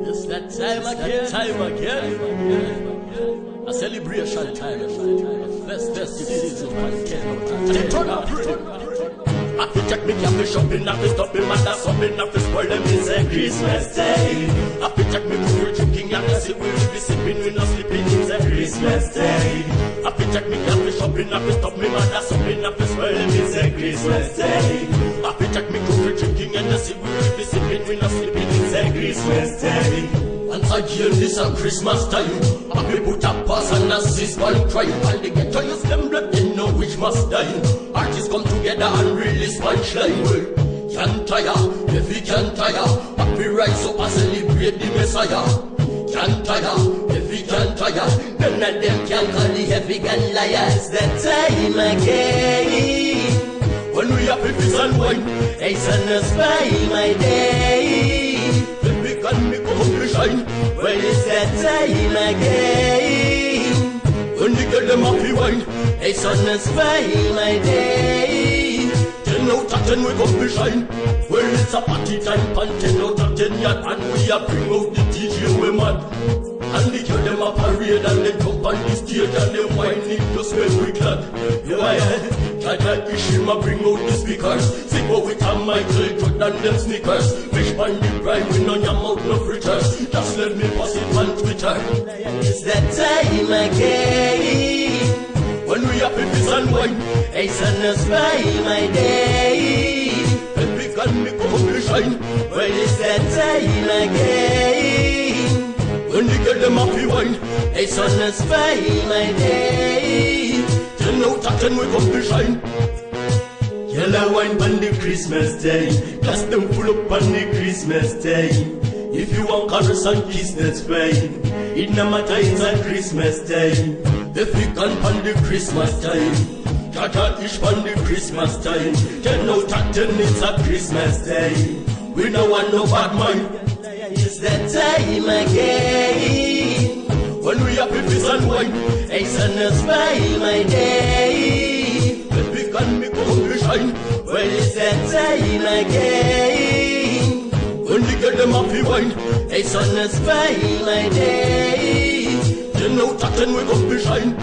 It's that time again. A celebration time. Festive season. And it turn up. I fi check me cafe shopping, I fi stop him and that's something I fi spoil them. It's a Christmas day. I fi check me food drinking and I see we will be sipping, we not sleeping. It's a Christmas day. I fi check me cafe shopping, I fi stop me man, that's something I fi spoil them. It's a Christmas day. I fi check me food drinking and I see we will be sipping, we not sleeping. It's a Christmas day. Once again, this a Christmas time. I fi put a pass and a sis one cry. While they get to use them blood, they know which must die. Artists come together and release punchline. Can't tire, if we can't tire. Happy rise up and celebrate the Messiah. Can't tire, if we can't tire. None of them can call the heavy gun liars. That time again, when we have peace and wine, hey son, us by my day. Can make up shine. Well, it's that time again. When they get them happy wine, hey son, it's fine, my day. 10 out of 10 we come to shine. Well, it's a party time, and 10 out of 10 yard, and we are bring out the DJ we mad. And they give them a parade and they jump on the stage and they whine it just when we glad. Yeah. Jaja Ishima bring out the speakers. Sing out with a Michael Jordan them sneakers. Fish pan the bride with on your mouth no fritters. Just let me pass it on Twitter. It's that time again. When we have peace and wine, hey son, us by my day. And we can make up shine. Well, it's that time again. When they get them happy wine, hey son, us by my day. 10 out of 10 we come to shine. Yellow wine on the Christmas day. Glass them full up on the Christmas day. If you want carrots and kiss, that's fine. It no matter, it's a Christmas day. The fican on the Christmas time. Jaja ish on the Christmas time. 10 out of 10 it's a Christmas day. We no want no bad mind. It's that time again. When we have peace and wine, hey son, us by my day. When we can make up shine. Well, it's that time again. When we get them happy wine, hey son, us by my day. 10 out of 10 we come to shine.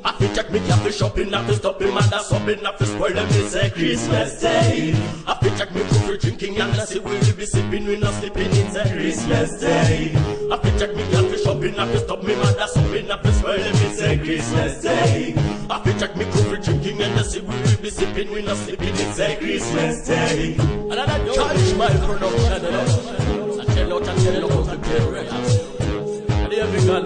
I fi check me cafe shopping, I fi stop him and that's something I fi spoil them. It's a Christmas day. I fi check me food drinking and I see we will be sipping, we not sleeping. It's a Christmas day. I fi check me cafe shopping, I fi stop me man, that's something I fi spoil them. It's a Christmas day. I fi check me food drinking and I see we will be sipping, we not sleeping. It's a Christmas day. Another charge my production. I tell out and tell out to get ready. And every gun,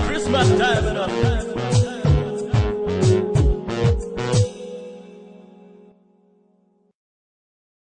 Christmas time,